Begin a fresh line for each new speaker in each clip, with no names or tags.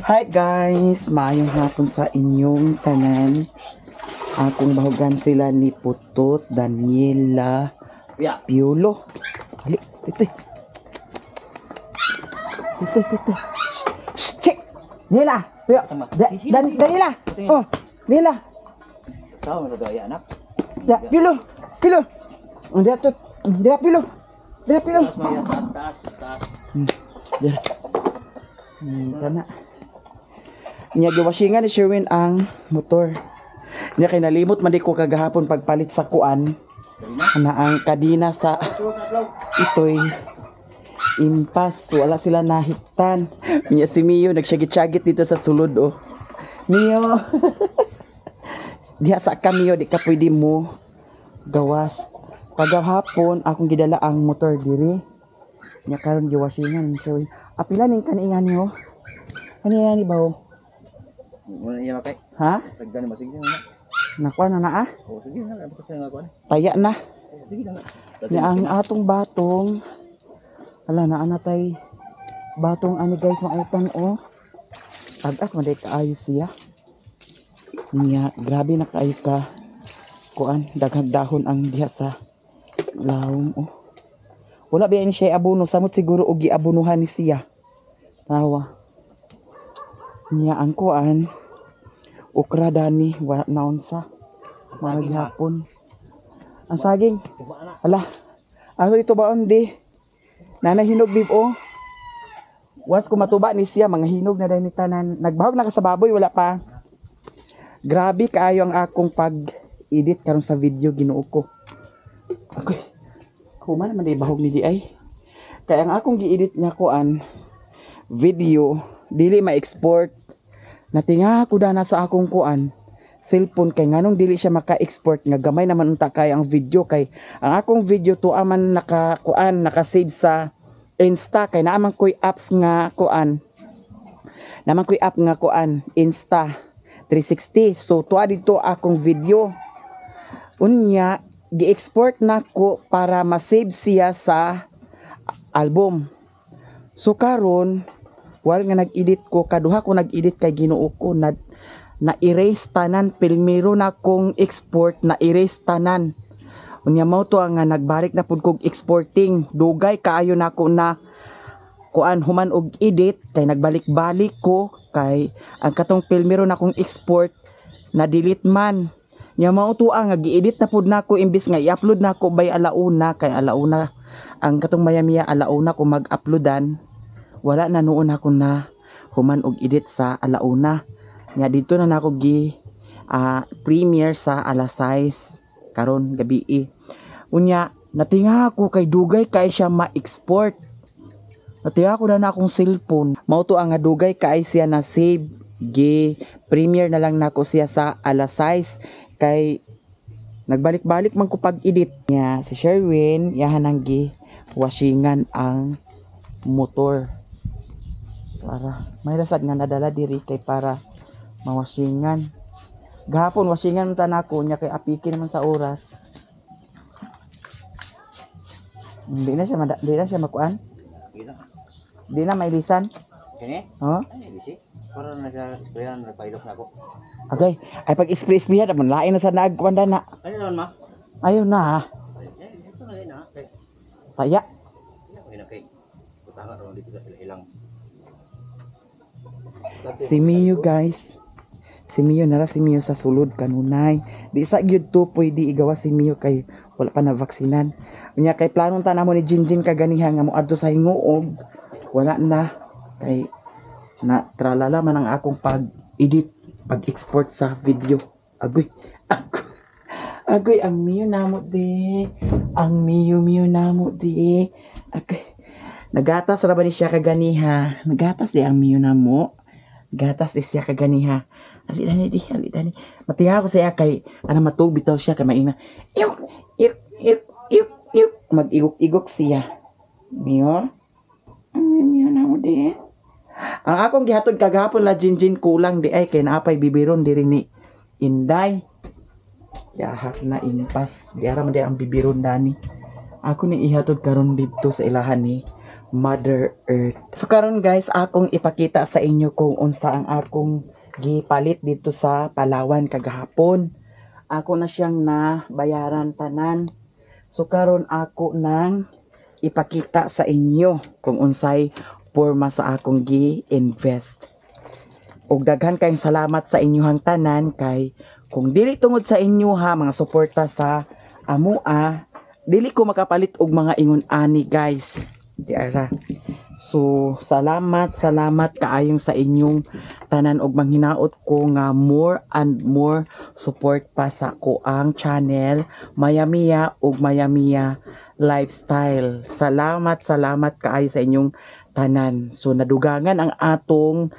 Hi guys, maayong hapon sa inyong tanan. Akong bahugan sila ni Putot, Daniela, Piolo. Ali, ito. Check. Nila. Daniela. Oh, Nila.
Sao na gaya anak?
Ya, Piolo. Oh, dia tu. Dia Piolo.
Tas maya tas.
Dia. Kana. Nya giwashingan ni Sherwin ang motor. Nya kay nalimot man di ko kagahapon pagpalit sa kuan. Na ang kadina sa itoy impas, wala sila nahiktan. Nya si Mio nagsyagit-syagit dito sa sulod oh. Mio. Diha sa kamiyo di ka pwede mo gawas. Pagahapon akong gidala ang motor diri. Nya karon giwashingan ni Sherwin. Apila ning kaningan niyo? Kanina ni bawo.
Muna iya makay.
Ha?
Sagdan ba sige na.
Nakuha na na ah.
Oh sige na, abot ka nga kuan.
Taya na.
Sige na.
Ni ang atong batong. Ala na anatay batong ani guys mautan oh. Tagas man day kaayo siya. Niya grabe na kaayo ka. Kuan daghang dahon ang diha sa lawom oh. Wala ba siya abono samot siguro og giabonuhan ni siya. Tawa. Niya ang kuan okra dani wala naon sa mga gihapon. Ang saging. Ala. Aso ito baon di. Nanay hinog bib oh. Once ko matuba ni siya mga hinog na dahil ni tanan. Nagbahog na ka sa baboy wala pa. Grabe kaayo ang akong pag-edit karon sa video Ginoo ko. Okay. Kuman naman di bahog ni di ay. Kaya ang akong gi-edit nga kuan video dili ma-export. Natinga ko na sa akong kuan cellphone kay nganong dili siya maka-export nga gamay naman unta kay ang video kay ang akong video to aman naka-save sa Insta kay naaman koy apps nga kuan. Naman koy app nga kuan Insta 360. So tuwa dito akong video. Unya gi-export nako para ma-save siya sa album. So karon wal nga nag-edit ko kaduha ko nag-edit kay Ginoo ko na-erase tanan pilmiro na kong export na-erase tanan. Unya mao to nga nagbalik na pud kog exporting. Dugay kaayo nako na kuan human og edit kay nagbalik-balik ko kay ang katong pilmiro na kong export na delete man. Nya mao to nga gi-edit na pud nako imbis nga i-upload nako by alauna kay alauna ang katong mayamiya alauna ko mag-uploadan. Wala na noon ako na human og edit sa alauna. Nya dito na nako gi premiere sa alas 6 karon gabi. Unya natinga ako kay dugay kay siya ma-export. Natinga ko na akong cellphone. Mao to ang dugay kay siya na save gi premiere na lang nako siya sa alas 6 kay nagbalik-balik man ko pag-edit. Nya si Sherwin yahan ang gi washingan ang motor. Para may lasad nga nadala diri kay para mawashingan. Gahapon washingan man tanako nya kay apiki naman sa oras. Hindi na siya makuan. Di na mailisan.
Kini?
Oh?
Ay bisi. Para nagpailok na ako.
Okay, ay pag spray naman lain na sa nagkuanda na.
Ano naman ma?
Ayun na.
Ito na na.
Taya.
Okay. Utanga ron dito sa ilang.
Si Mio guys. Si Mio nara si Mio sa sulod kanunay. Di sa gyud to pwede igawa si Mio kay wala pa na vaksinan. Unya kay planong ta namo ni Jinjin kaganiha nga moadto sa hinguog. Wala na kay na tralala man ang akong pag-edit, pag-export sa video. Agoy. Agoy ang Mio namo di. Ang Mio namo di. Agoy. Nagatas ra ba ni siya kaganiha? Nagatas di ang Mio namo. Gatas is siya kaganiha. Ali dani. Matiya ko siya kay ana matug bitaw siya kay maina. Iyok. Mag-igok siya. Mio. Mio na mo di. Ang akong gihatod kagahapon la Jinjin kulang di ay kay naapay bibiron diri ni Inday. Yahak na impas. Di ara man di ang bibiron dani. Ako ni ihatod karon dito sa ilahan ni Mother Earth. So karon guys, akong ipakita sa inyo kung unsa ang akong gipalit dito sa Palawan kagahapon. Ako na siyang nabayaran tanan. So karon ako nang ipakita sa inyo kung unsay porma sa akong gi-invest. Ug daghan kayong salamat sa inyong tanan kay kung dili tungod sa inyo ha mga suporta sa amua, dili ko makapalit og mga ingon ani guys. Diara. So salamat kaayong sa inyong tanan og manghinaot ko nga more and more support pa sa ko ang channel Mayamiya ug Mayamiya Lifestyle. Salamat kaayo sa inyong tanan. So nadugangan ang atong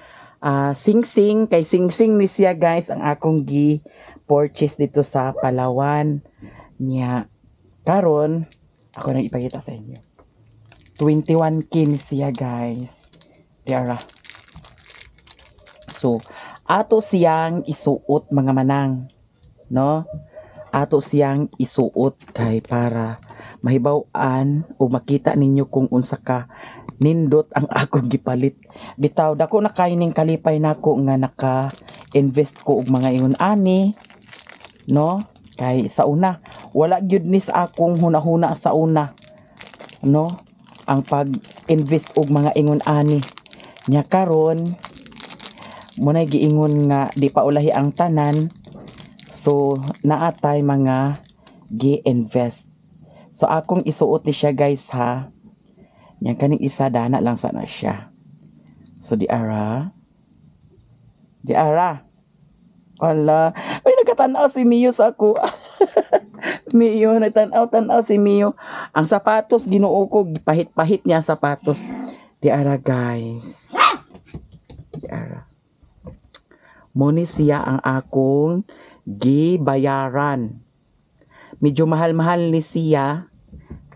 singsing kay singsing ni siya guys ang akong gi purchase dito sa Palawan niya. Karon ako nang ipakita sa inyo. 21K ni siya guys. Diara. So ato siyang isuot mga manang, no? Ato siyang isuot kay para mahibaw-an o makita ninyo kung unsa ka nindot ang akong gipalit. Bitaw dako na kay ning kalipay nako nga naka-invest ko og mga ingon ani, no? Kay sa una wala gyud ni sa akong hunahuna sa una, no? Ang pag-invest og mga ingon ani. Nya karon mo na giingon nga di pa ulahi ang tanan. So naatay mga gi-invest. So akong isuot ni siya guys ha. Nya kaning isa dana lang sana siya. So diara. Wala. Ay nagkatanaw si Mio sa ako. Mio, nagtanaw si Mio. Ang sapatos, ginuo ko, pahit-pahit niya ang sapatos. Diara guys. Diara. Muni siya ang akong gibayaran. Medyo mahal-mahal ni siya.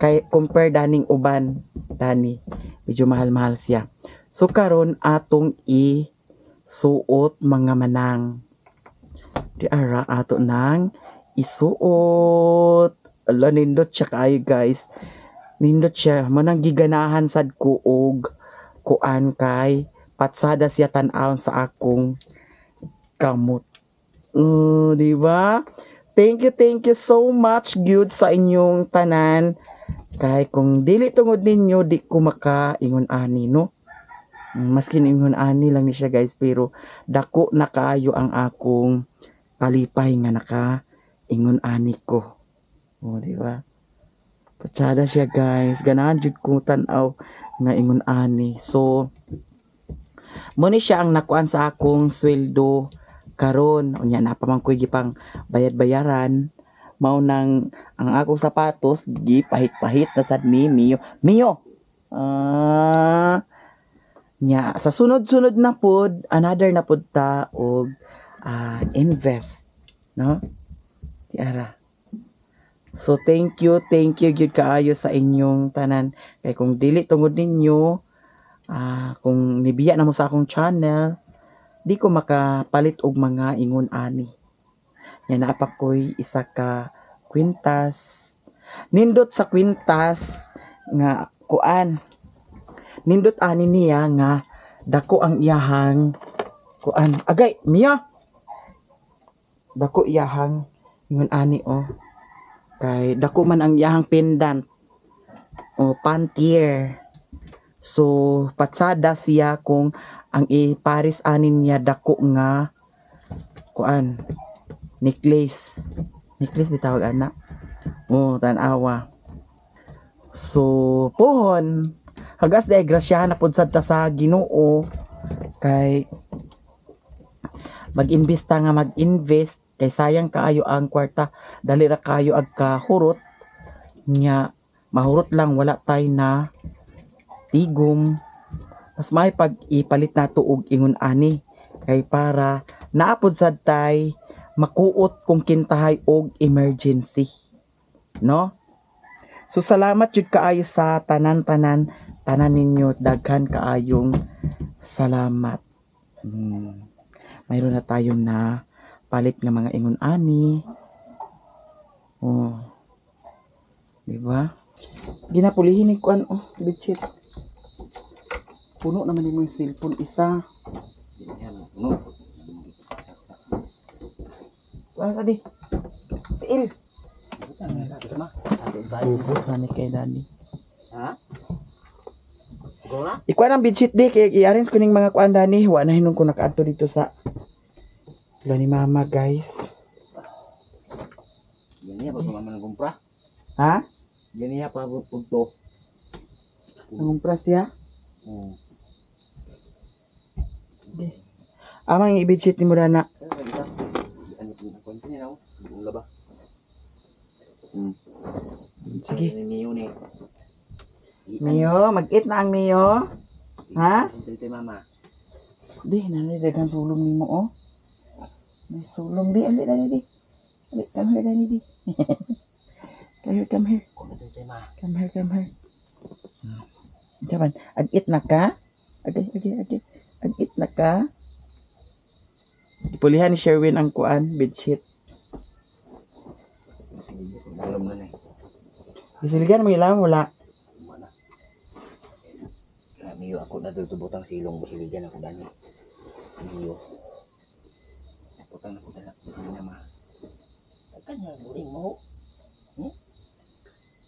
Kay compare daning uban. Dani. Medyo mahal-mahal siya. So karon atong isuot mga manang. Diara ato nang isuot. Ala nindot siya kayo guys. Nindot siya. Manang giganahan sad ko og kuan kay patsada siya tan-aw sa akong kamot. Di ba? Thank you so much good sa inyong tanan. Kay kung dili tungod ninyo di ko makaingon ani no. Maski ingon ani lang ni siya guys pero dako na kaayo ang akong kalipay nga naka ingon ani ko. Di ba? Patsada siya guys. Ganahan jud ko tan-aw nga ingon ani. So mo ni siya ang nakuan sa akong sweldo karon. Unya na pa man ko gipang bayad-bayaran. Mao nang ang akong sapatos gipahit-pahit na sad ni Mio. Nya sa sunod-sunod na pod another na pod ta og invest, no? Tiara. So thank you gyud kaayo sa inyong tanan. Kay kung dili tungod ninyo kung nibiya na mo sa akong channel, di ko makapalit og mga ingon ani. Yan naapa ko'y isa ka kwintas. Nindot sa kwintas nga kuan. Nindot ani niya nga dako ang iyahang kuan. Agay, Mia. Dako iyahang ingon ani Kay dako man ang iyahang pendant. Pantier. So patsada siya kung ang iparis anin niya dako nga kuan. Necklace bitawag ana. Tanawa. So pohon hagas day grasyahan na pud sad ta sa Ginoo kay mag-invest kay sayang kaayo ang kwarta dali ra kayo ag kahurot nya mahurot lang wala tay na tigom. Mas may pag ipalit nato og ingon ani kay para naapod sad tay makuot kung kintahay og emergency, no? So salamat jud kaayo sa tanan ninyo, daghan kaayong salamat. Mayroon na tayong na palit ng mga ingon ani. Di ba? Ginapulihin ni kuan bedsheet. Puno naman yung cellphone isa.
Yan, puno.
Wala ka di. Tiil.
Bukan, lapis mah.
Bubot na ni kay Dani.
Ha? Go na?
Ikuha ng bedsheet di. Kaya i-arrange ko ning mga kuan Dani. Huwag na hinong ko nakaadto dito sa sila ni mama guys.
Yan niya, pag mama ng kumpra.
Ha?
Yan niya, pag punto.
Nangumpra siya?
Hmm.
Amang i-bedsheet ni mo na.
Ano yung kwento niya na? Ang laba.
Sige.
Miyo ni.
Mio, mag-eat na ang Mio. Ha?
Ito mama.
Di, nalidagan sulong ni mo oh. May sulong di. Ali, Dani di. Ali, come here Dani di. Come here, come here.
Ito ma.
Come here, come here. Jaman, ag-eat na ka? Ag-eat na ka? Ipulihan ni Sherwin ang kuan, bedsheet.
Alam na eh.
Isiligan mo ilang wala.
Mana? Miyo ako na tutubutang silong basiligan ako dani. Miyo. Putang ako dala. Hindi ma. Kanya buring mo.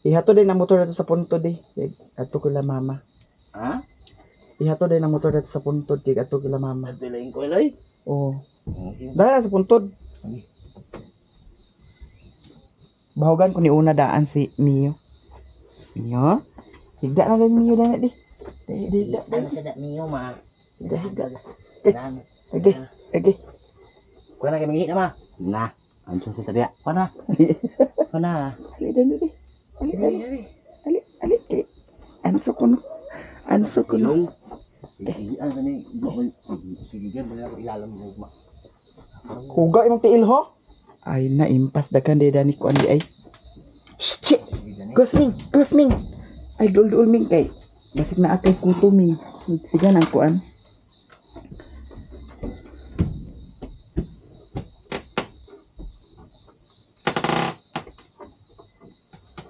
Ihato din ang motor dito sa punto di. Ato kila mama.
Ha?
Ihato din ang motor dito sa punto di. Ato kila mama.
Nagdalain ko ilay.
Oh. Dahil sa puntod. Bahugan ko ni una daan si Mio. Mio? Higda na din Mio dahil di. Higda.
Ano sa da miyo ma?
Higda.
Dan.
Okay.
Kuha na kayo mangihi na ma. Na. Anso sa tabi. Kuha na. Kuha na.
Ali dali di. Ali. Kay. Anso ko no.
Silong. Ano ni? Basiligan ba ako ilalam mo ma?
Huga imong tiil ho. Ay na impas dagan de dani ko andi ay. Shit. Kusming. Ay dul ming kay. Basig na akay kutuming. Sigan ang kuan.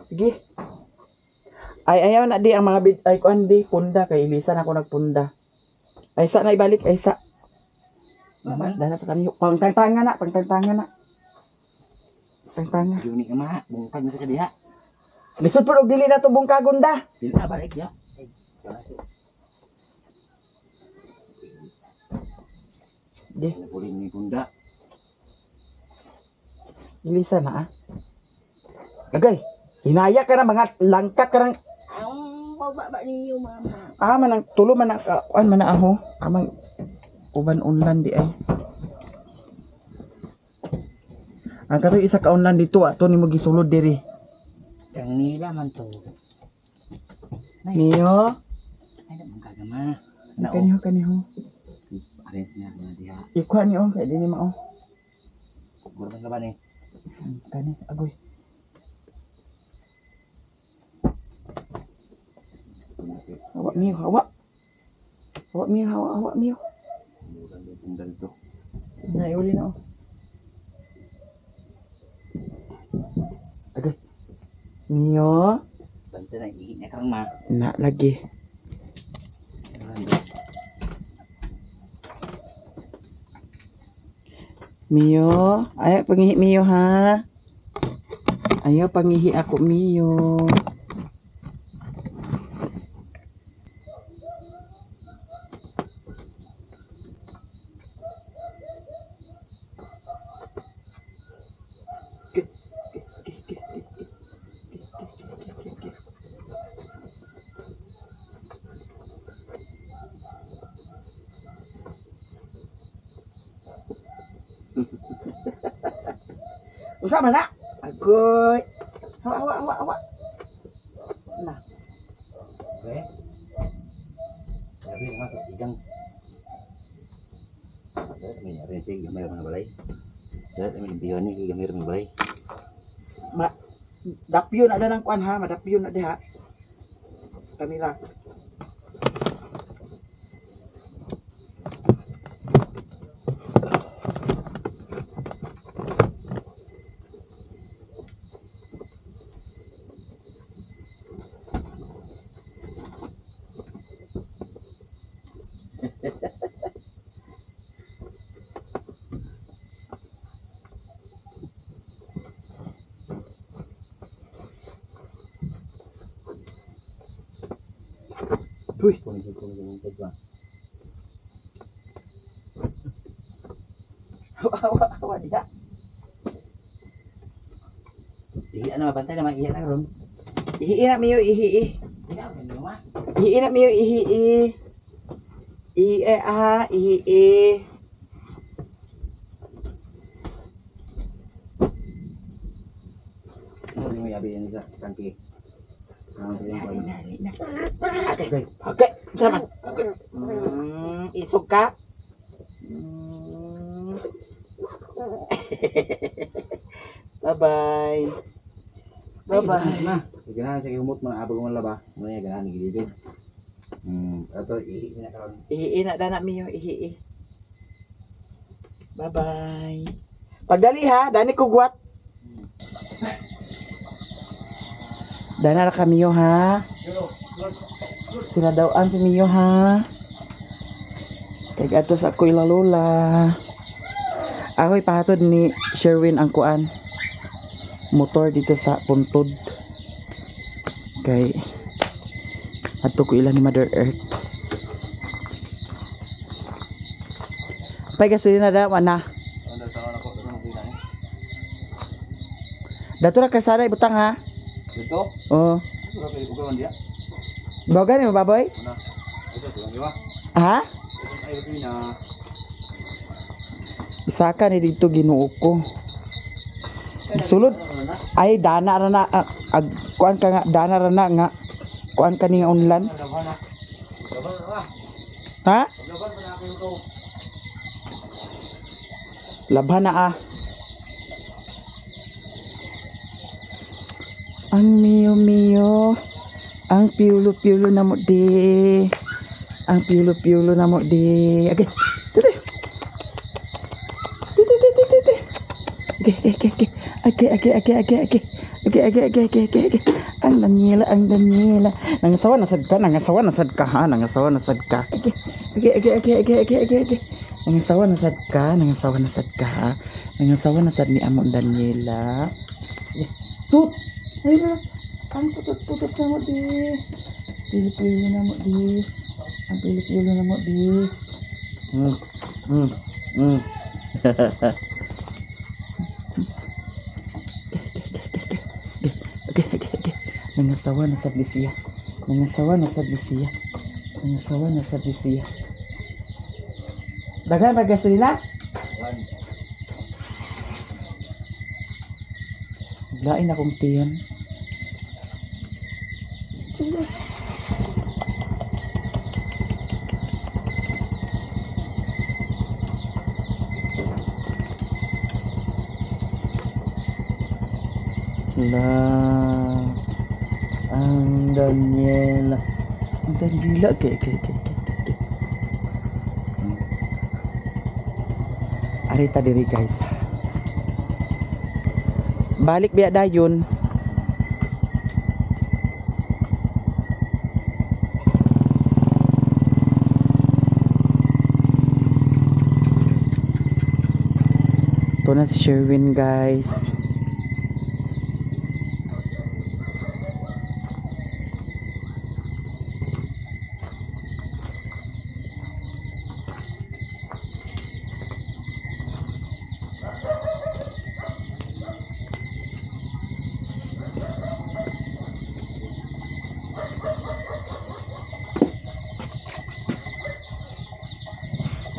Sige. Ay ayaw na di ang mga ay kuan di punda kay ilisan ako nagpunda. Ay sa na ibalik ay sa. Dala sa kanyo. Pangtangtanga na. Pangtanga.
Juni ka ma. Bungkag na sa kadiha.
Lisod po og dili na to bungkagon da.
Dili na balik ya.
Di,
Nabuling ni bunda.
ilisan na ah. Agay. Hinaya ka na mga langkat ka ng
Ang baba niyo mama.
manang tulo man ang kuan man na aho. Amang uban unlan di ay. Ang katoy isa ka unlan dito ato nimo gisulod diri.
Yang nila man to.
Niyo,
Ay na magkagama.
kaniho.
Arin niya na diha.
Ikuha niyo kay dinhi mao.
Gurang ka ba ni?
Kani agoy. Hawa miyo, hawa. Hawa miyo.
Gurang ni bunda dito.
Uli na oh. Agay. Miyo,
Bante na ihi na karang ma.
na lagi. Miyo, ayaw pangihi Miyo ha. Ayaw pangihi ako Miyo. Usa man na. Agoy. Hawa. Nah,
Okay. Sabi nga sa igang. Dahil kami arin siya gamay mga balay. Dahil kami biyon ni gamay mga balay.
dapyo na ng kuan ha, madapyo na diha. Kamera. Uy.
Kung ba.
Awa diha.
Ihi ano mapantay naman ihi na ron.
Ihi na miyo ihi.
Hindi na ano ma.
Ihi na miyo ihi. Ihi ihi.
Ano mo yabi yan sa tangki.
Okay. Okay. Salamat. Isog ka. Bye-bye. Bye-bye.
Ma. Ganahan sa humot mga abog mga laba. Muna ya ganahan gilid. Ato ihi na karon.
Ihi na dana miyo ihi. Bye-bye. Pagdali ha, dani kugwat. Dana ra kami yo ha. Sila daw si Miyo ha. Kaya ato sa ako'y lalula. Ako'y pahatod ni Sherwin ang kuan. Motor dito sa puntod. Kay ato ko ilan ni Mother Earth. Pay gasolina da mana. Dato ra kasada ibutang ha.
Dito?
Oh.
Ano pwede ko gawin dia?
Bawa ni baboy?
Ano? Ito tulang diwa.
Ha?
Ay na.
Isa ka ni dito Ginoo ko. Sulod ay dana ra na kuan ka nga dana ra na nga kuan ka ni nga unlan. Ha? Labhan na ah. Ang miyo, ang piulo-piulo na mo di. Ang piulo-piulo na mo di. Okay. Tete. Okay. Ang Daniela. Nangasawa na sad ka ha. Nangasawa na sad ka. Okay. Nangasawa na sad ka ha. Nangasawa na sad ni among Daniela. Tut. Ay na, ang putot-putot na mo di. Pili-pili na mo di. Ang pili-pili na mo di. Okay. Nangasawa na sa Lisia. Daghan ba gasolina? Lain akong tiyan. Ang Daniela. Okay. Arita diri guys. Balik biya dayon. Ito na si Sherwin guys.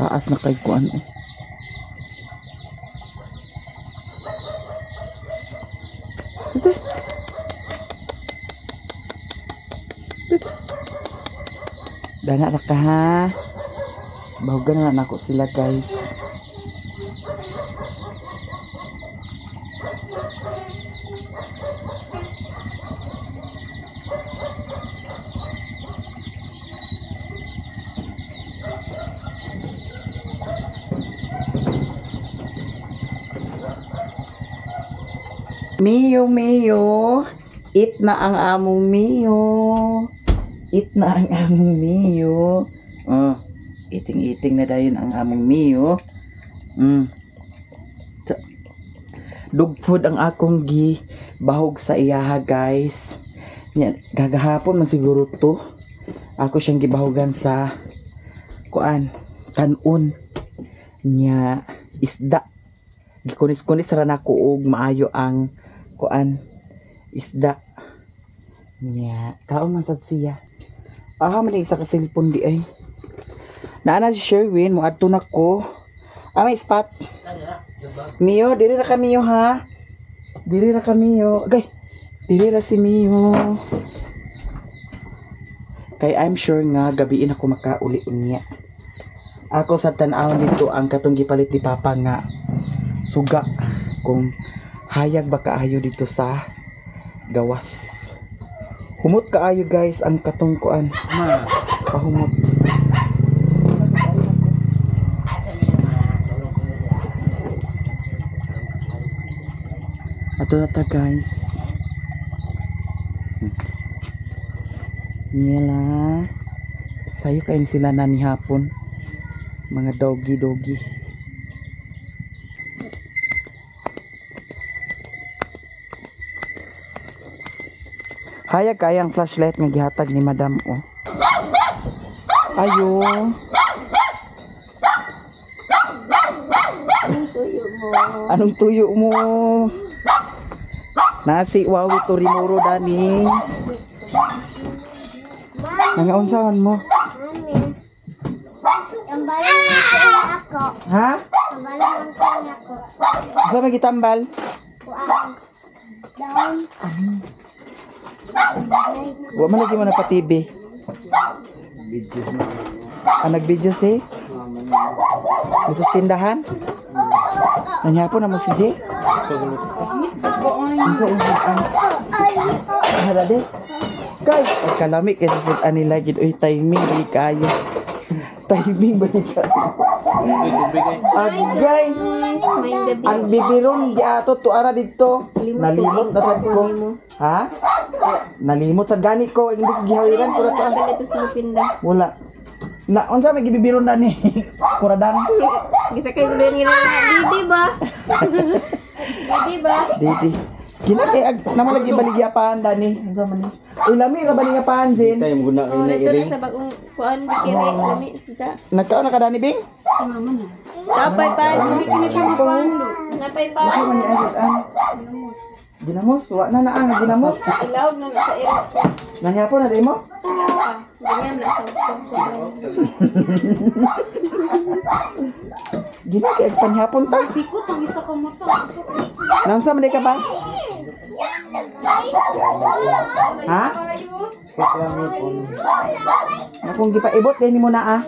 Taas na kay kuan eh. Dana ra ka ha. Bahugan na nako sila guys. Miyo, eat na ang among Miyo. Eat na ang among Miyo. Oh, iting na dayon ang among Miyo. Dog food ang akong bahog sa iyaha guys. Yan, gagahapon man siguro to. Ako siyang gibahugan sa kuan, kanon nya isda. Gikunis-kunis ra nako og maayo ang kuan isda. Nya kaon man sad siya. Man isa ka cellphone di ay. Naana si Sherwin mo adto nako. May spot. Mio, diri ra ka Mio ha. Diri ra ka Mio. Gay. Diri ra si Mio. Kay I'm sure nga gabiin ako makauli unya. Ako sa tan-awon dito ang katong gipalit ni Papa nga suga kung hayag ba kaayo dito sa gawas. Humot kaayo guys ang katong kuan. Pahumot. Ato na ta guys. Nila. Sayo kain sila na ni hapon. Mga doggy. Hayag kayang flashlight nga gihatag ni Madam oh. Ayo. Anong tuyo mo? Nasi wawi torimuro dani. Nangaunsahan mo?
Ang balang ng kanya ako.
Ha?
Ang balang ng kanya ko.
Saan magitambal?
Kuang. Down.
Wa man lagi mo na pa TV. Nag-videos eh? Dito sa tindahan? Nangyapon na mo si Jay? Ang sa insutan. Hala di? Guys, ay kalamig kasi sudan nila gid. Uy, timing balik kayo. Timing balik kayo. Agay! Ang bibiron giato tuara dito. Nalimot na sad ko. Ha? Nalimot sa gani ko. Imbis gihawiran ko na to. Wala. Na, unsa may gibibiron na ni? Kuradang.
Gisakay sa doon nga Didi ba? Didi ba?
Didi. Gina kay naman lagi baligyapan dani. Unsa man ni? Uy, lami ra baligyapan din.
Tayo muna kayo
Oh,
na
nito
iring.
na sa bagong kuan bikire lami sa
Nagkaon na ka dani bing?
Tapay pa no kini siya kuan. Napay pa.
Unsa man ni ay ginamos, wa na ang ginamos.
Ilawg na sa iro.
Nangyapon na di mo?
Ganyan na sa
Gina kay panhapon ta.
Tikot ang isa ka mata.
Nansa man di ka pa? Ha?
Sakit lang mo po.
Nakong gipaibot din mo na ah.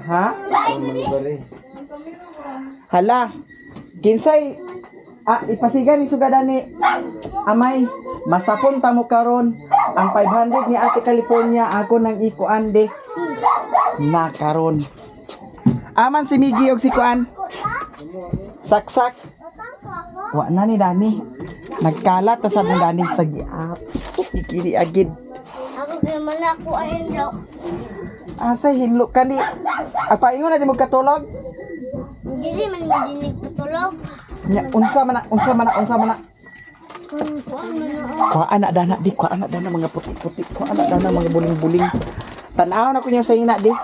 Ha? Hala. Kinsay ipasigan ni sugada ni amay masapon ta mo karon ang 500 ni Ate California ako nang ikuan de na karon. Aman si Miggy og si kuan. Saksak. Wa na ni Dani. Nagkalat ta sa Dani sa giap. Ikili agid.
Ako naman ako ay no.
Asa hinlo kani. Apaingon na di mo katulog?
Hindi man madinig patulog.
Nya unsa man na. Ko anak dana di ko anak dana mga puti-puti ko anak dana mga buling-buling. Tan-aw na ko niya sa ina di.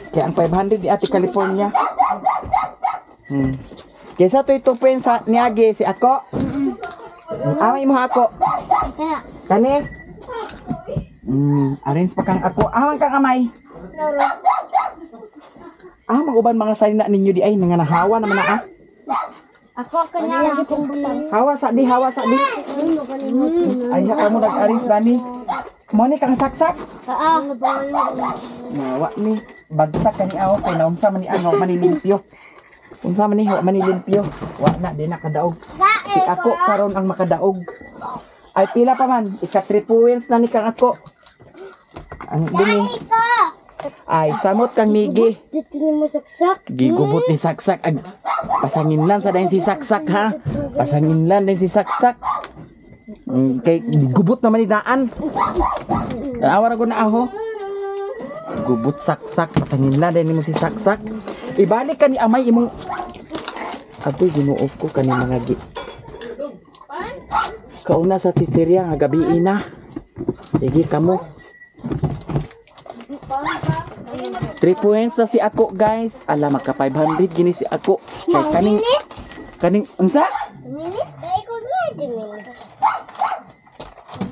Kaya ang 500 di Ate California. Kesa to itupin sa niage si ako. Amay mo ako.
Kaya
Kani? Arrange pa kang ako. Aman kang amay. Mag-uban mga salina ninyo di ay nanganahawa naman na
ako kana lagi kong bulang.
Hawa sa di. Ay ha mo nag-arrange Dani. Mo ni kang saksak. Nawa ni bagsak kani aw kay naunsa man ni ano manilimpyo. Unsa man ni wa manilimpyo. Wa na di nakadaog. Si ako karon ang makadaog. Ay pila pa man ika 3 points na ni kang ako. Ang dini. Ay samot kang Miggy.
Dito ni mo saksak.
Gigubot ni saksak. Pasangin lang sa dahin si saksak ha. Pasangin lang din si saksak. Kay gubot naman ni daan. Awar ko na aho. Gubot saksak. Pasangin lang din mo si saksak. Ibalik ka ni amay imong. Adoy ginuog ko kani mga gi. Kauna sa titirya nga gabi na. Sige, kamo. 3 points na si ako, guys. Ala, magka 500 gini si ako. Kay kaning, unsa?
Minute? Ay, ko na, minute.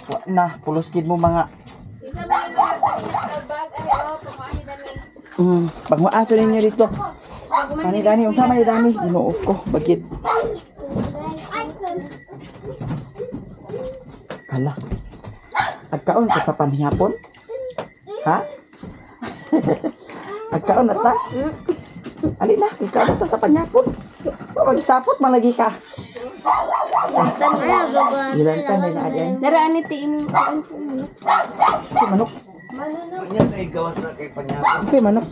Wa na, puluskid mo mga.
Isa mo ito sa bag, ay, pamahin dami.
Pagmaato ninyo dito. Mani Dani, unsa man ni Dani? Ginuo ko, bagit. Ala. Agkaon ka sa panhapon? Ha? Agkaon na ta? Ali na, ikaw na ta sa panhapon. Magsapot man lagi ka. Ilan ta na adyan?
Daraan ni tiim.
Si manok.
Yan ay gawas na kay panyapon.
Si manok.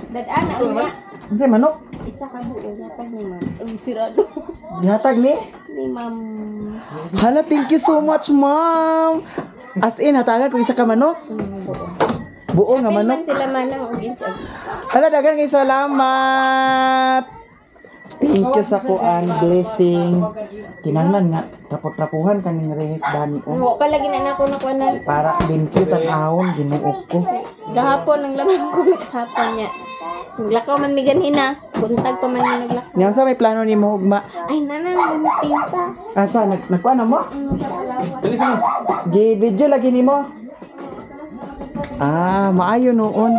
Dadaan na unya.
Si manok.
Isa ka buo natag ni ma'am. Ang sirado.
Dihatag ni.
Ni ma'am.
Hala, thank you so much, ma'am. As in, hatagan ko isa ka manok. Buo nga
Man
manok.
sila manang ug insa.
Hala, dagan kay salamat. Thank you sa kuan blessing. Kinahanglan nga rapot-rapuhan kaning rehis Dani oh.
Wa pa lagi na ako nakuanan.
Para limpyo tan-awon ginuok ko.
Gahapon ang laman ko kahapon niya. Naglakaw man mi ganhina. Buntag pa man ni naglakaw.
Nya sa may plano nimo ugma?
Ay nanan bunting pa.
Asa nagkuan na mo? Gi video lagi nimo. Maayo noon.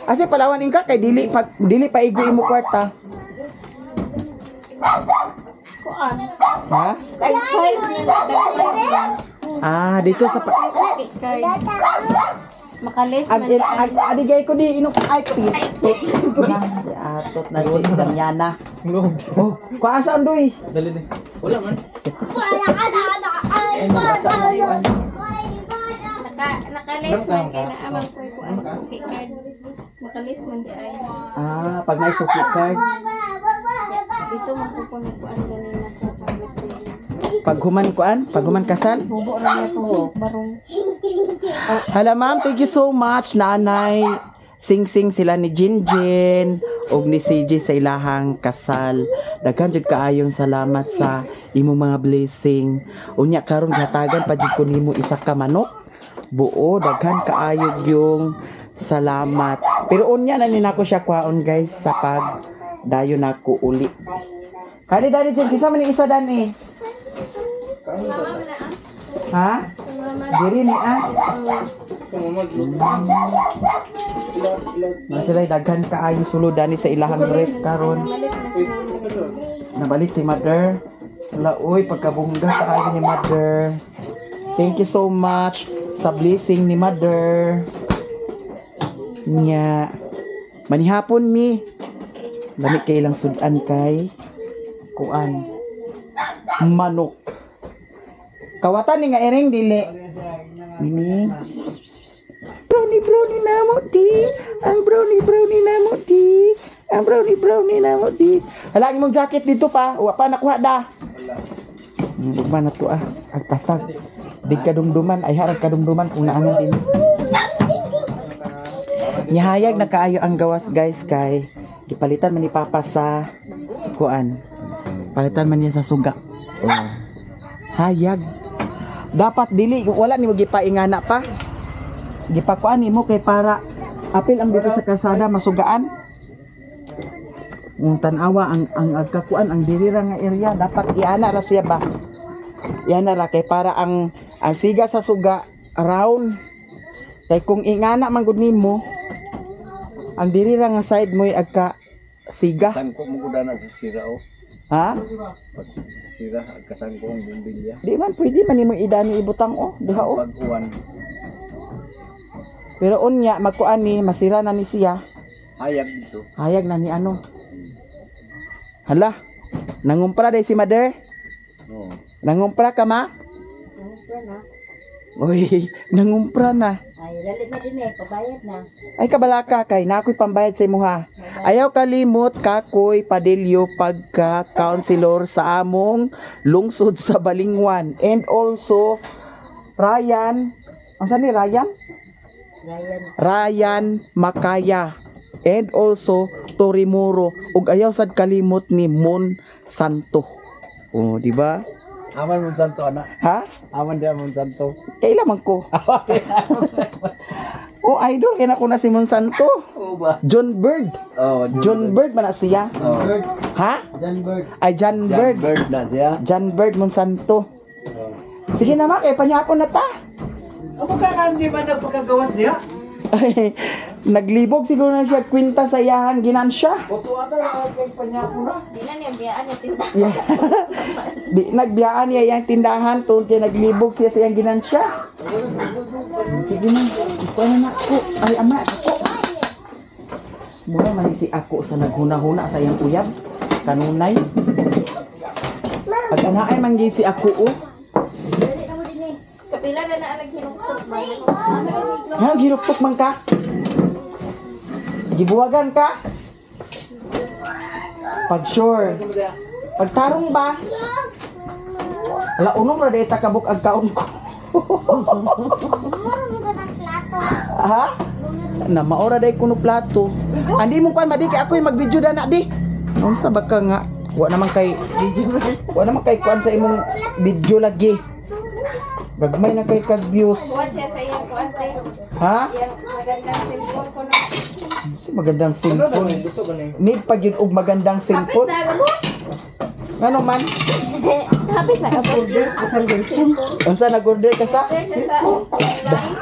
Asa palawan ingka kay dili pa igo imo kwarta.
Kuan.
Ha?
Tag-card.
Dito sa
Card. Makalis man di ay.
adigay ko di inok ay please. Atot na si Damiana. Oh, kuan sa andoy?
Dali din. Wala man.
Nakalis man kay naamang ko kuan suki card. Makalis man di ay.
Pag may suki card.
Dito magpupunin ko ang ganina ko
Pag human kasal.
Bubo ra niya to barong.
Hala ma'am, thank you so much nanay. Sing-sing sila ni Jinjin og ni CJ sa ilahang kasal. Daghan jud kaayong salamat sa imong mga blessing. Unya karon gihatagan pa jud ko nimo isa ka manok. Buo daghan kaayog yung salamat. Pero unya na ni nako siya kwaon guys sa pag dayo nako uli. Kani dali Jin, kisa man ni isa dani. Ha? Diri ni Mga sila daghan kaayo suludan ni sa ilahang ref karon. Nabalik si mother. Wala oy pagkabungga kaayo ni mother. Thank you so much sa blessing ni mother. Nya manihapon mi. Lami kay ilang sudan kay kuan manok. Kawatan ni nga ereng dili. Mimi. Brownie na mo di. Ang brownie na mo di. Ang brownie na mo di. Halagi mong jacket dito pa. Wa pa nakuha da. Ugma na to Agpastag. Dig kadumduman. Ay harag kadumduman kung naanan din. Nyahayag na kaayo ang gawas guys kay gipalitan man ni Papa sa kuan. Palitan man niya sa suga. Hayag. Dapat dili wala nimo gipaingana pa. Gipakuan nimo kay para apil ang dito sa kalsada masugaan. Ang tanawa ang agkakuan ang diri ra nga area dapat iana ra siya ba. Iana ra kay para ang siga sa suga around. Kay kung ingana man gud nimo ang diri ra nga side mo agka siga.
San ko mo gudana sa sira o.
Ha?
Sira agkasan ko ang bumbilya.
Di man pwede man nimo idani ibutang diha
Pag-uwan.
Pero unya magkuan ni masira na ni siya.
Hayag dito.
Hayag na ni ano. Hala. Nangumpra day si mother.
No.
Nangumpra ka ma?
Nangumpra na.
Uy, nangumpra na.
Ay dali na din pabayad na.
Ay kabalaka kay nakoy pambayad sa imuha. Ayaw kalimot kakoy Padilyo pagka counselor sa among lungsod sa Balingwan and also Ryan. Ang saan ni Ryan? Ryan Makaya and also Torimoro ug ayaw sad kalimot ni Mon Santo. Oh, di ba?
Aman mong santo, anak.
Ha?
Aman di amon santo.
Kailan man ko? Oh, idol kaya na ko na si Monsanto.
Oo ba?
John Bird.
Oh,
John Bird man na siya.
Oh.
Ha?
John Bird.
Ay, John Bird.
Bird na siya.
John Bird Monsanto. Sige na kay panyapon na ta.
Amo ka kan di ba nagpagagawas diha?
Ay, naglibog siguro na siya kwinta sa iyahan ginansya.
Oto ata na kay panyapon na.
Di na niya biyaan yung tinda.
Yeah. Di nagbiyaan niya yung tindahan tungkol kaya naglibog siya sa iyang ginansya. Sige na, ikaw na ako. Ay, ama, ako. Muna man si ako sa naghuna-huna sa iyang uyab. Kanunay. Pag anaay man gid si ako, oh.
Kapila na na naghinuktok.
Ha, giruktok man ka. Gibuwagan ka. Pag sure. Pagtarong ba? Ala, unong na dahil takabok ang kaon ko. Ha? Na maora dahil kuno plato. Andi mo kuan madi kay ako yung mag-video na na di. Unsa ba ka nga? Wa naman kay kuan sa imong video lagi. Gagmay na kay kag views.
Buwan siya sa iyang kuante.
Ha?
Yung magandang cellphone ko na.
Si magandang cellphone. Need pa yun og magandang
Kapit
cellphone.
na ako.
Ano man?
Kapit na ako.
Unsa nag-order ka sa?
Order siya sa online.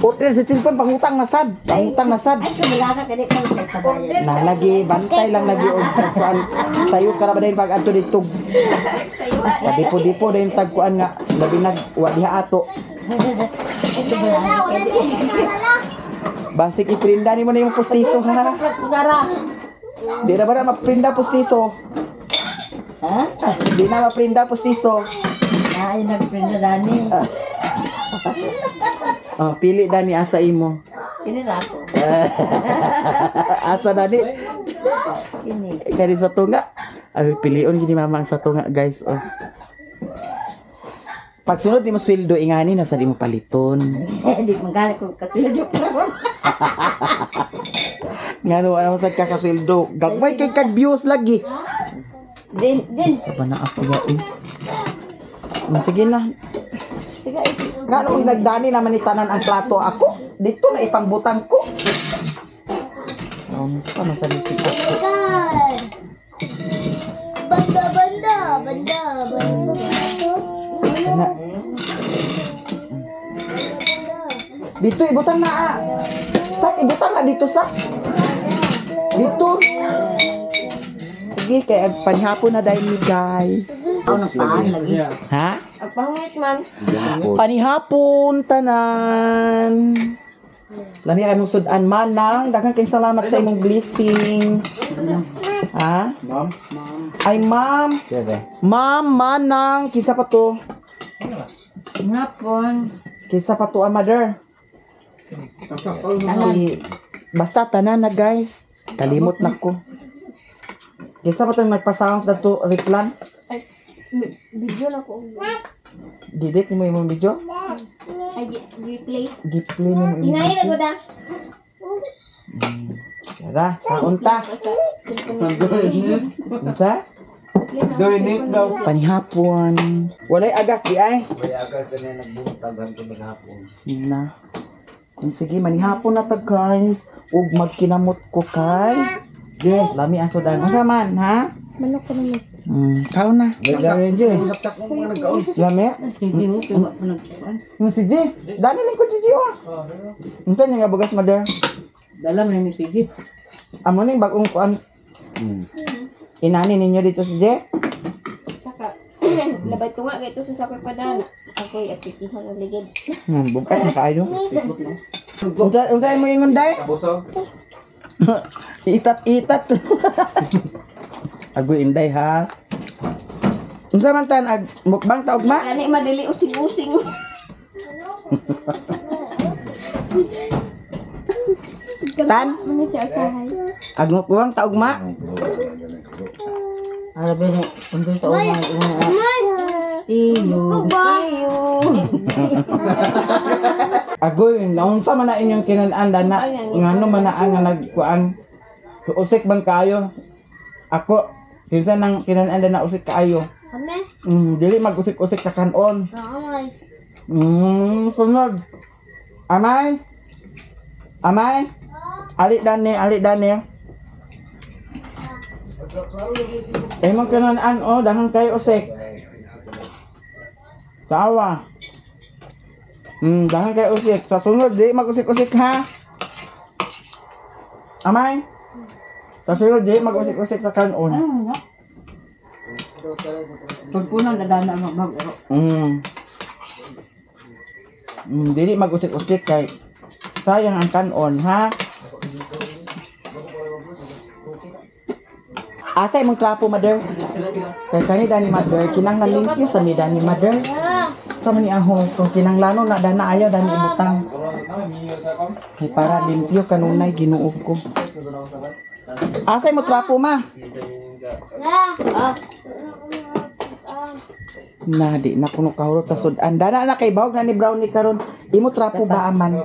Order sa cellphone pangutang na sad. Pangutang na sad.
Order
Na lagi bantay lang lagi og kuan sayo ka ra ba din pag adto dito.
sa iyo.
Padipo-dipo din tagkuan nga labi nag wa diha ato. Basig iprinda ni mo na yung postiso ha. Di na ba na maprinda postiso? Ha? Di na maprinda postiso.
Ay, nagpinda dani.
Oh, pili dani asa imo.
Ini ako.
Asa dani?
Ini.
Kani sa tunga. Ay pilion gini mama ang sa tunga guys. Oh. Pag sunod di mo sweldo ingani nasa di mo paliton.
Di magalit ko kasulod ko.
Ngano ano sa kakasweldo. Gagmay kay kag views lagi.
Din.
Saba na ako ya eh. Sige na. Ngano kung nagdani naman ni tanan ang plato ako. Dito na ipangbutang ko. Ano sa masalisi ko.
Banda.
Na. Dito ibutang na ah. Sak ibutang na dito sak. Dito. Sige kay panihapon na dahil ni guys.
Ano paan lagi?
Ha?
Ang pangit man.
Panihapon tanan. Lami ay mong sudan manang. Daghang kay salamat sa imong blessing. Ha?
Ma'am.
Ay ma'am.
Sige.
Ma'am manang kisa pa to.
Ngapon.
Kisa pa to mother. Si basta tanan na guys. Kalimot na ko. Kisa pa tong nagpa-sound na to replan.
Ay, video na ko.
Didit mo imong video.
Ay, replay.
Di-play mo imong
Hinayin na ko
video.
da.
Tara, kaon ta. Unsa?
Doinik daw.
Panihapon. Walay agas di ay.
May agad ka na nagbuntagan ko maghapon.
Na. Sige, manihapon na ta guys. Ug magkinamot ko kay. Lami ang sudan. Unsa man, ha?
Manok ko naman.
Kaon na.
Nagdari dyan. Saksak mo mga nagkaon.
Lami. Si G. Dami lang ko si G oh. Unta niya nga bugas mother.
Dala man ni sige.
Amo ning bagong kuan. Inani ninyo dito si G.
Saka, labay ko nga ito sa sapay padana. Ako'y apitihan ng ligid.
Bukay na kayo. Unsa mo ingon day?
Kabusog.
Itat. Agoy inday ha. Unsa man tan ag mukbang taog ma?
Gani madili using-using.
Tan
Ano siya asahay?
ag mukbang taog ma.
Ara ba ni unsa sa uma. Iyo.
Agoy naunsa man na inyong kinan-anda na ngano man na ang nagkuan. Usik bang kayo? Ako Kinsa nang kinahanglan na usik kaayo.
Kami?
Dili mag-usik-usik sa kanon.
Ramay.
Sunod. Amay. Amay. Ali dani. Mo kinahanglan dahang kayo usik. Tawa. Dahang kayo usik. Sa sunod, di mag-usik-usik ha. Amay. Sa sunod, di mag-usik-usik sa kanon.
Pagpunang dadana mag-ero.
Dili mag-usik-usik kay sayang ang kanon ha. Asa imong trapo, mother? Kay kani dani mother, kinahanglan limpyo sa ni dani mother. Sa man ni aho, kung kinahanglan na dana ayaw dani ibutang. Kay para limpyo kanunay ginuog ko. Asa imong trapo, ma? Na di na kuno kahurot sa sudan. Dana na kay bahog na ni Brownie karon. Imo trapo ba aman?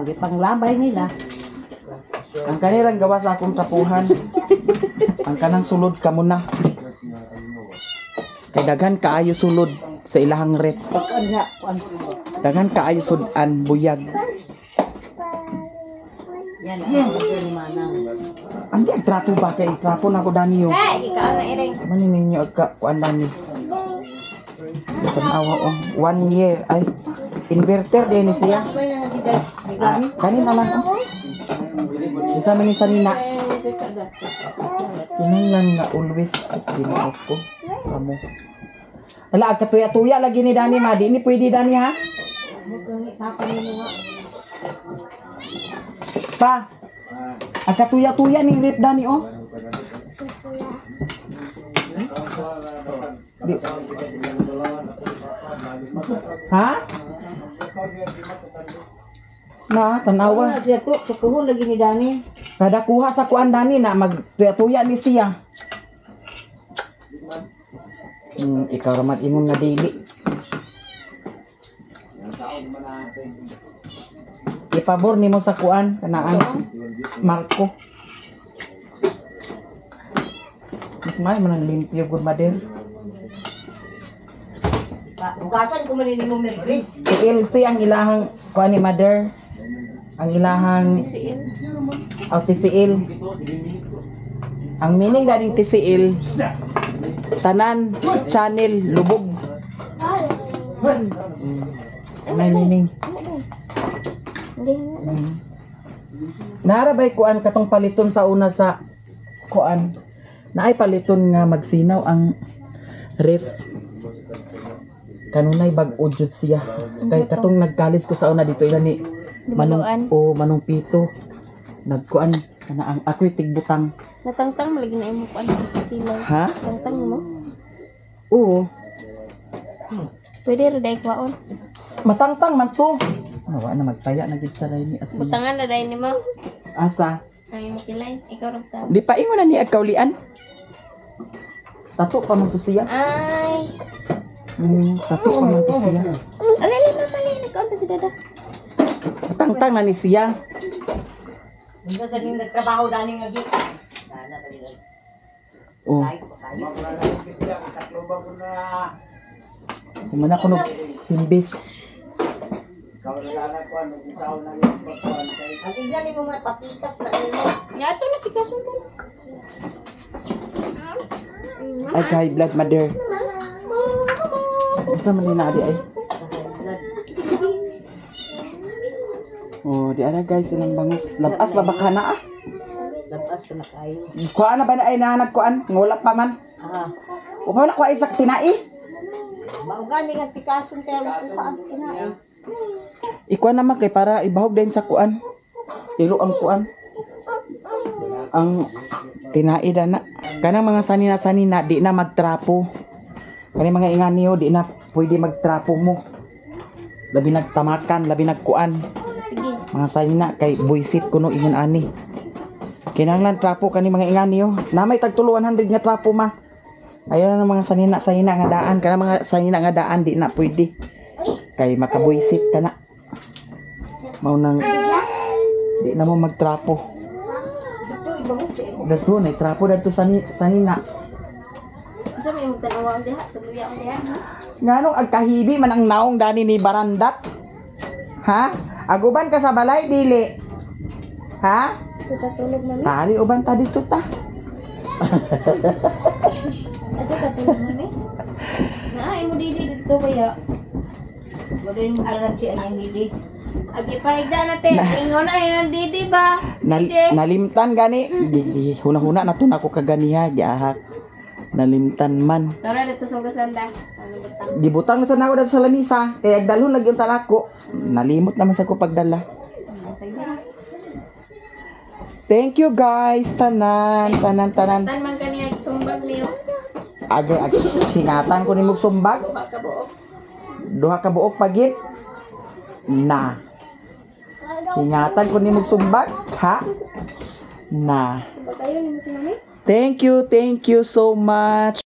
Gipanglabay nila.
Ang kanilang gawa sa akong trapuhan. Ang kanang sulod ka muna. Kay daghan kaayo sulod sa ilahang rep. Daghan kaayo sudan buyag.
Yan ang manang.
Andi ang trapo ba kay trapo na ko daniyo.
Hey, ikaw na iring.
Manin ninyo ka kuan dani. Tanawa 1 year ay inverter din ni siya. Kanina lang. Isa man ni sanina. Kinahanglan nga always as ginaot ko. Amo. Ala ag katuya-tuya lagi ni Dani ma, di ni pwede Dani ha. Pa. Ag katuya-tuya ning lip Dani oh. Di. Ha? Na, tanawa.
Siya to, tukuhon lagi ni Dani.
Kada kuha sa kuan Dani na magtuya-tuya ni siya. Ikaw ramat imong nga dili. Ipabor nimo sa kuan kanaan Marco. Mas may man limpyo gud mader.
Bukasan ko man mo Mary Chris.
Si Elsie ang ilahang kuan ni mother. Ang ilahang
Siin.
TCL. Ang meaning daning TCL tanan channel lubog. May meaning.
Hindi.
Narabay kuan katong paliton sa una sa kuan. Naay paliton nga magsinaw ang ref. Kanunay bag-o jud siya. Kay katong nagkalis ko sa una dito ila ni manong pito. Nagkuan kana ang ako'y tigbutang.
Natangtang mo lagi na imo kuan kilay.
Ha?
Tangtang mo.
Oo.
Pwede ra dai kwaon.
Matangtang man to. Nawa na magtaya na gid sa lay ni Asia.
Butangan na dai nimo.
Asa?
Ay mo kilay. Ikaw ra ta.
Di pa ingon na ni agkaulian. Tato pa man to siya.
Ay.
Tato pa man to siya.
Alay mali ikaw na si dada.
Tangtang na ni siya.
Hindi sa ning nagtrabaho Dani nga gi. Dana dali.
Oh, kumana ko no himbis.
Ang tignan ni mo mga papitas na nimo.
Ya to na tikasun ko.
Ay kay blood mother. Isa man ni na di ay. Oh, di ara guys inang bangus. Labas ba baka na ah.
Labas ko na kayo.
Kuha na ba na ay nanagkuan? Ngulap pa man. O pa na kuha isak tinai.
Maugani nga tikason kaya mo pa ang kinain.
Ikuan naman kay para ibahog din sa kuan. Iro ang kuan. Ang tinai dana. Kanang mga sanina-sanina di na magtrapo. Kani mga inganiyo di na pwede magtrapo mo. Labi nagtamakan, labi nagkuan.
Sige.
Mga sanina kay buisit kuno ingon ani. Kinahanglan trapo kani mga inganiyo. Na may tag 100 nga trapo ma. Ayaw na mga sanina nga daan. Kana mga sanina nga daan di na pwede. Kay makabuisit ka na. Maunang di na mo magtrapo. Dato na trapo dato sanina.
magtanawa diha, tuloy ako diha.
Nganong agkahibi man ang naong dani ni Barandat? Ha? Aguban ka sa balay dili. Ha?
Suka tulog mami.
Tali uban ta dito ta.
Ato ka tulog mami. Na imo didi dito kaya.
Wala yung garanti ang yung hindi.
Agi paigda na te. Ingon na hinang didi ba? Didi.
Nalimtan gani. Huna-huna na to na ako kaganiha giahak. Nalimtan man.
Tara dito sa gasanda. Ano butang?
Gibutang na sa nako dito sa lamisa. Kaya agdalhon lagi yung talako. Nalimot naman sa ko pagdala. Thank you guys. Tanan.
Tan man kaniya sumbag niyo.
Agi singatan ko nimog sumbag.
Duha ka buok.
Duha ka buok pagit. Na. Ingatan ko nimog sumbag. Ha? Na.
Ba kayo ni mo si mami?
Thank you so much.